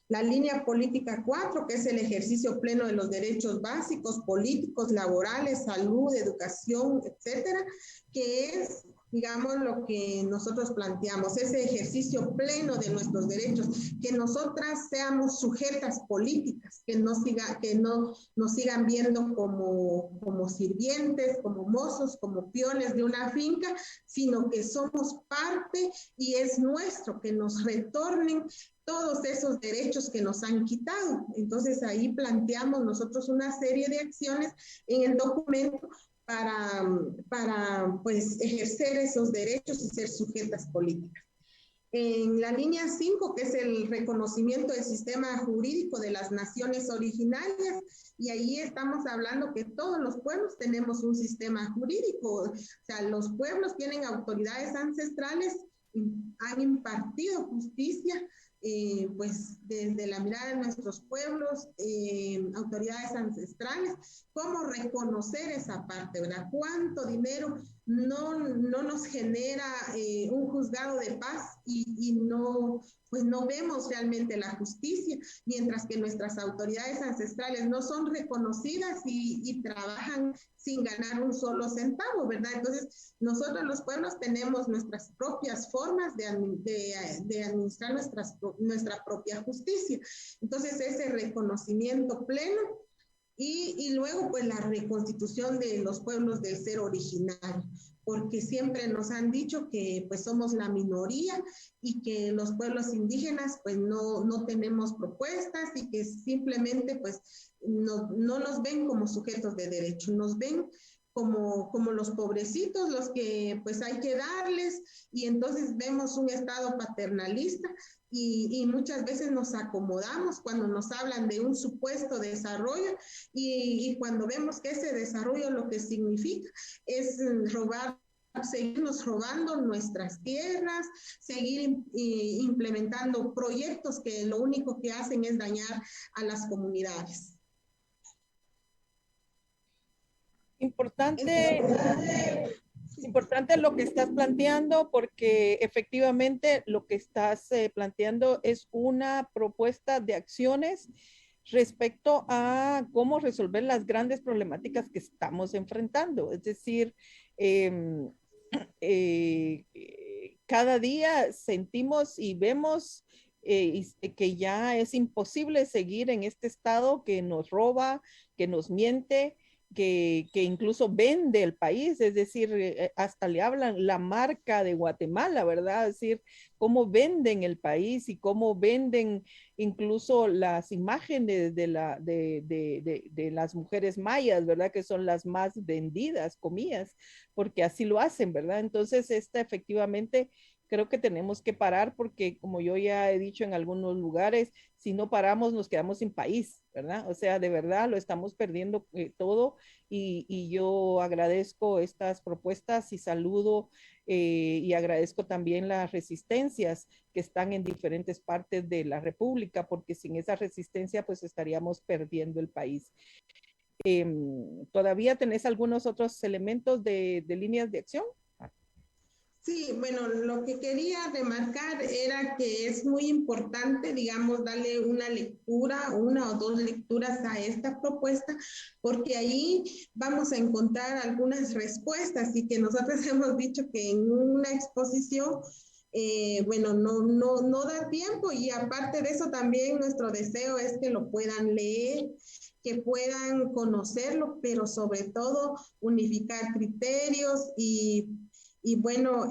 La línea política 4, que es el ejercicio pleno de los derechos básicos, políticos, laborales, salud, educación, etcétera, que es, digamos, lo que nosotros planteamos, ese ejercicio pleno de nuestros derechos, que nosotras seamos sujetas políticas, que no nos sigan viendo como sirvientes, como mozos, como peones de una finca, sino que somos parte y es nuestro, que nos retornen todos esos derechos que nos han quitado. Entonces ahí planteamos nosotros una serie de acciones en el documento para pues ejercer esos derechos y ser sujetas políticas. en la línea 5, que es el reconocimiento del sistema jurídico de las naciones originarias, y ahí estamos hablando que todos los pueblos tenemos un sistema jurídico, o sea, los pueblos tienen autoridades ancestrales, han impartido justicia, pues desde la mirada de nuestros pueblos, autoridades ancestrales, cómo reconocer esa parte, ¿verdad? ¿Cuánto dinero no nos genera un juzgado de paz y no, pues no vemos realmente la justicia, mientras que nuestras autoridades ancestrales no son reconocidas y trabajan sin ganar un solo centavo, ¿verdad? Entonces, nosotros los pueblos tenemos nuestras propias formas de administrar nuestra propia justicia. Entonces, ese reconocimiento pleno y luego, pues, la reconstitución de los pueblos del ser originario, porque siempre nos han dicho que, pues, somos la minoría y que los pueblos indígenas, pues, no tenemos propuestas y que simplemente, pues, no nos ven como sujetos de derecho, nos ven como los pobrecitos, los que pues hay que darles, y entonces vemos un Estado paternalista y muchas veces nos acomodamos cuando nos hablan de un supuesto desarrollo y cuando vemos que ese desarrollo lo que significa es seguirnos robando nuestras tierras, seguir implementando proyectos que lo único que hacen es dañar a las comunidades. Importante lo que estás planteando, porque efectivamente lo que estás planteando es una propuesta de acciones respecto a cómo resolver las grandes problemáticas que estamos enfrentando. Es decir, cada día sentimos y vemos que ya es imposible seguir en este estado que nos roba, que nos miente, que incluso vende el país, es decir, hasta le hablan la marca de Guatemala, ¿verdad? Es decir, cómo venden el país y cómo venden incluso las imágenes de las mujeres mayas, ¿verdad? Que son las más vendidas, comillas, porque así lo hacen, ¿verdad? Entonces, efectivamente, creo que tenemos que parar porque, como yo ya he dicho en algunos lugares, si no paramos nos quedamos sin país, ¿verdad? O sea, de verdad lo estamos perdiendo todo y yo agradezco estas propuestas y saludo y agradezco también las resistencias que están en diferentes partes de la República, porque sin esa resistencia pues estaríamos perdiendo el país. ¿Todavía tenés algunos otros elementos de líneas de acción? Sí, bueno, lo que quería remarcar era que es muy importante, digamos, darle una lectura, una o dos lecturas a esta propuesta, porque ahí vamos a encontrar algunas respuestas y que nosotros hemos dicho que en una exposición, bueno, no da tiempo, y aparte de eso también nuestro deseo es que lo puedan leer, que puedan conocerlo, pero sobre todo unificar criterios y bueno,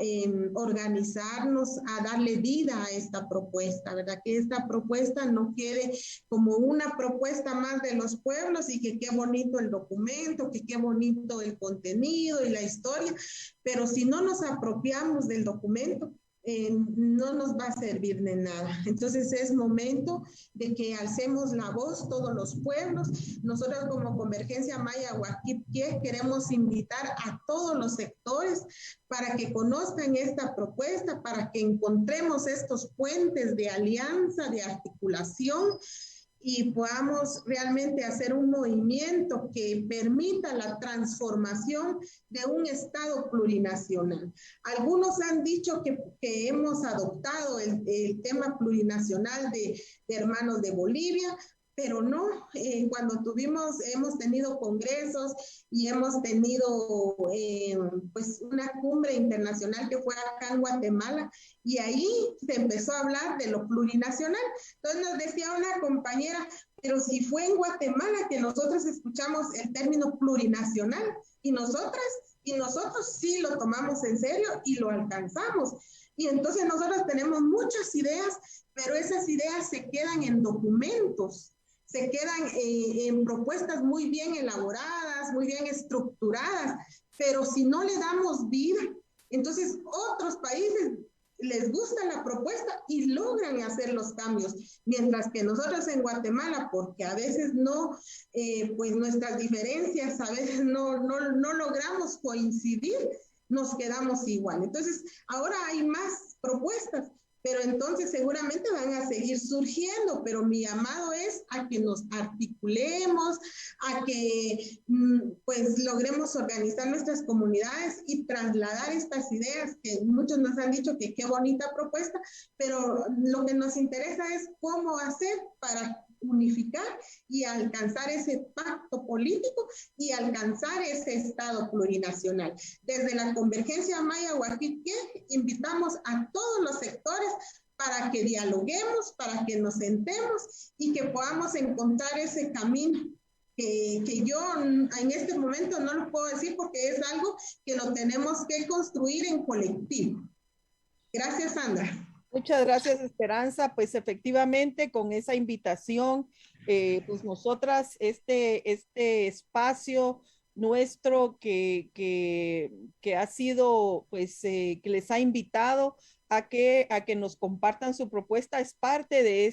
organizarnos a darle vida a esta propuesta, ¿verdad? Que esta propuesta no quede como una propuesta más de los pueblos y que qué bonito el documento, que qué bonito el contenido y la historia, pero si no nos apropiamos del documento, no nos va a servir de nada. Entonces es momento de que alcemos la voz todos los pueblos. Nosotros como Convergencia Maya Huaquipquié queremos invitar a todos los sectores para que conozcan esta propuesta, para que encontremos estos puentes de alianza, de articulación, y podamos realmente hacer un movimiento que permita la transformación de un Estado plurinacional. Algunos han dicho que hemos adoptado el tema plurinacional de Hermanos de Bolivia, pero no, cuando hemos tenido congresos y hemos tenido pues una cumbre internacional que fue acá en Guatemala, y ahí se empezó a hablar de lo plurinacional. Entonces nos decía una compañera, pero si fue en Guatemala que nosotros escuchamos el término plurinacional, y nosotros sí lo tomamos en serio y lo alcanzamos. Y entonces nosotros tenemos muchas ideas, pero esas ideas se quedan en documentos, se quedan en propuestas muy bien elaboradas, muy bien estructuradas, pero si no le damos vida, entonces otros países les gusta la propuesta y logran hacer los cambios, mientras que nosotros en Guatemala, porque a veces no, pues nuestras diferencias a veces no logramos coincidir, nos quedamos igual. Entonces, ahora hay más propuestas, pero entonces seguramente van a seguir surgiendo, pero mi llamado es a que nos articulemos, a que pues logremos organizar nuestras comunidades y trasladar estas ideas, que muchos nos han dicho que qué bonita propuesta, pero lo que nos interesa es cómo hacer para unificar y alcanzar ese pacto político y alcanzar ese Estado plurinacional. Desde la Convergencia Maya-Huaquique invitamos a todos los sectores para que dialoguemos, para que nos sentemos y que podamos encontrar ese camino que yo en este momento no lo puedo decir porque es algo que lo tenemos que construir en colectivo. Gracias, Sandra. Muchas gracias, Esperanza. Pues efectivamente, con esa invitación, pues nosotras, este espacio nuestro que ha sido, pues, que les ha invitado a que nos compartan su propuesta, es parte de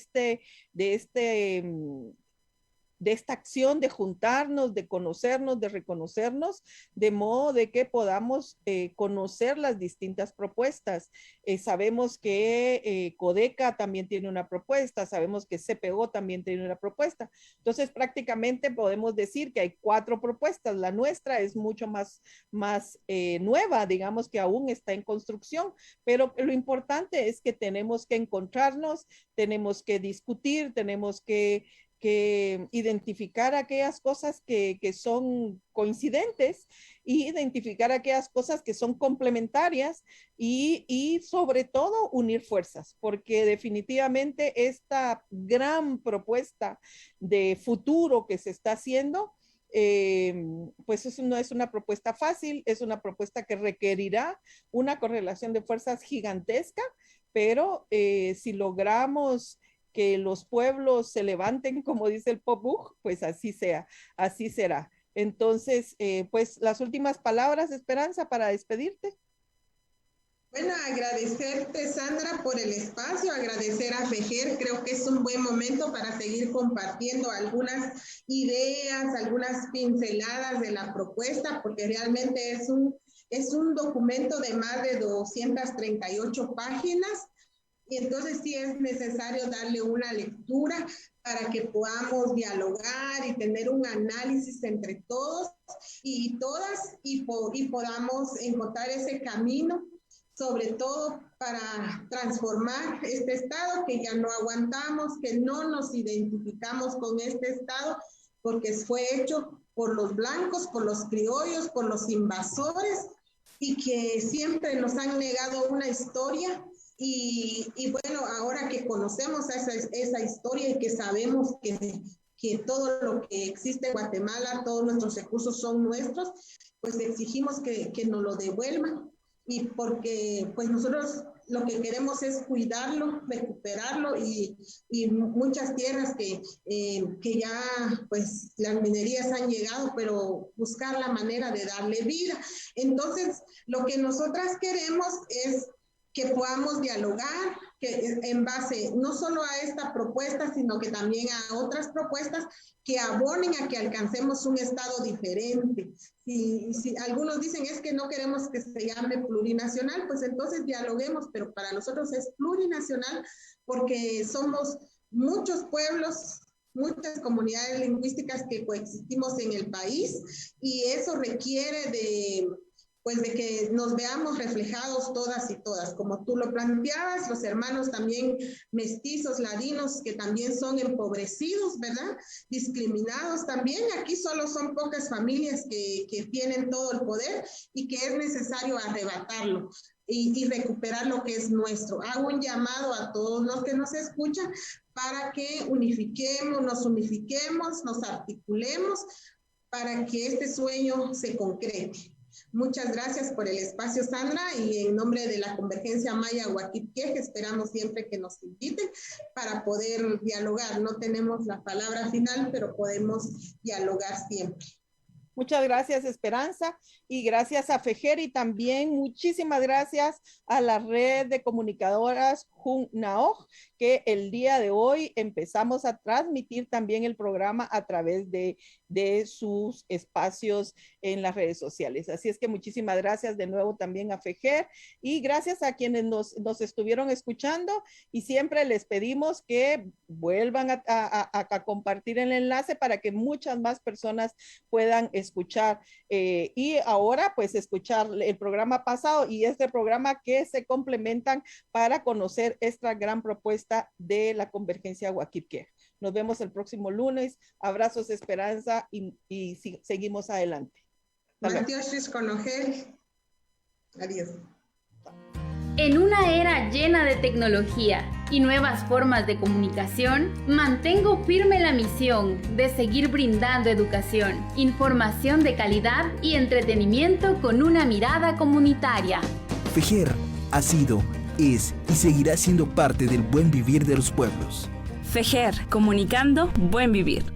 esta acción de juntarnos, de conocernos, de reconocernos, de modo de que podamos conocer las distintas propuestas. Sabemos que Codeca también tiene una propuesta, sabemos que CPO también tiene una propuesta. Entonces, prácticamente podemos decir que hay 4 propuestas. La nuestra es mucho más nueva, digamos que aún está en construcción, pero lo importante es que tenemos que encontrarnos, tenemos que discutir, tenemos que identificar aquellas cosas que son coincidentes y identificar aquellas cosas que son complementarias y sobre todo unir fuerzas, porque definitivamente esta gran propuesta de futuro que se está haciendo, pues no es una propuesta fácil, es una propuesta que requerirá una correlación de fuerzas gigantesca, pero si logramos que los pueblos se levanten, como dice el Popbuch, pues así sea, así será. Entonces, pues las últimas palabras, Esperanza, para despedirte. Bueno, agradecerte, Sandra, por el espacio, agradecer a FEJER, creo que es un buen momento para seguir compartiendo algunas ideas, algunas pinceladas de la propuesta, porque realmente es un documento de más de 238 páginas, y entonces sí es necesario darle una lectura para que podamos dialogar y tener un análisis entre todos y todas y podamos encontrar ese camino, sobre todo para transformar este Estado que ya no aguantamos, que no nos identificamos con este Estado porque fue hecho por los blancos, por los criollos, por los invasores y que siempre nos han negado una historia. Y bueno, ahora que conocemos esa historia y que sabemos que todo lo que existe en Guatemala, todos nuestros recursos son nuestros, pues exigimos que nos lo devuelvan. Y porque pues nosotros lo que queremos es cuidarlo, recuperarlo y muchas tierras que ya pues las minerías han llegado, pero buscar la manera de darle vida. Entonces, lo que nosotras queremos es que podamos dialogar, que en base no solo a esta propuesta, sino que también a otras propuestas que abonen a que alcancemos un Estado diferente. Si algunos dicen es que no queremos que se llame plurinacional, pues entonces dialoguemos, pero para nosotros es plurinacional porque somos muchos pueblos, muchas comunidades lingüísticas que coexistimos en el país y eso requiere de que nos veamos reflejados todas y todas, como tú lo planteabas, los hermanos también mestizos, ladinos, que también son empobrecidos, ¿verdad? Discriminados también, aquí solo son pocas familias que tienen todo el poder y que es necesario arrebatarlo y recuperar lo que es nuestro. Hago un llamado a todos los que nos escuchan para que nos articulemos para que este sueño se concrete. Muchas gracias por el espacio, Sandra, y en nombre de la Convergencia Maya-Huaquique esperamos siempre que nos inviten para poder dialogar. No tenemos la palabra final, pero podemos dialogar siempre. Muchas gracias, Esperanza, y gracias a FEJER, y también muchísimas gracias a la red de comunicadoras JUNAOJ, que el día de hoy empezamos a transmitir también el programa a través de sus espacios en las redes sociales. Así es que muchísimas gracias de nuevo también a FEJER, y gracias a quienes nos estuvieron escuchando, y siempre les pedimos que vuelvan a compartir el enlace para que muchas más personas puedan escuchar y ahora pues escuchar el programa pasado y este programa que se complementan para conocer esta gran propuesta de la Convergencia Guaquilqué. Nos vemos el próximo lunes. Abrazos, Esperanza, y seguimos adelante. Adiós. En una era llena de tecnología y nuevas formas de comunicación, mantengo firme la misión de seguir brindando educación, información de calidad y entretenimiento con una mirada comunitaria. FEJER ha sido, es y seguirá siendo parte del buen vivir de los pueblos. FEJER, comunicando buen vivir.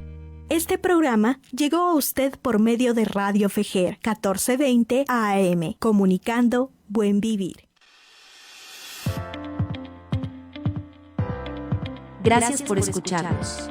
Este programa llegó a usted por medio de Radio FEJER 1420 AM, comunicando buen vivir. Gracias por escucharnos.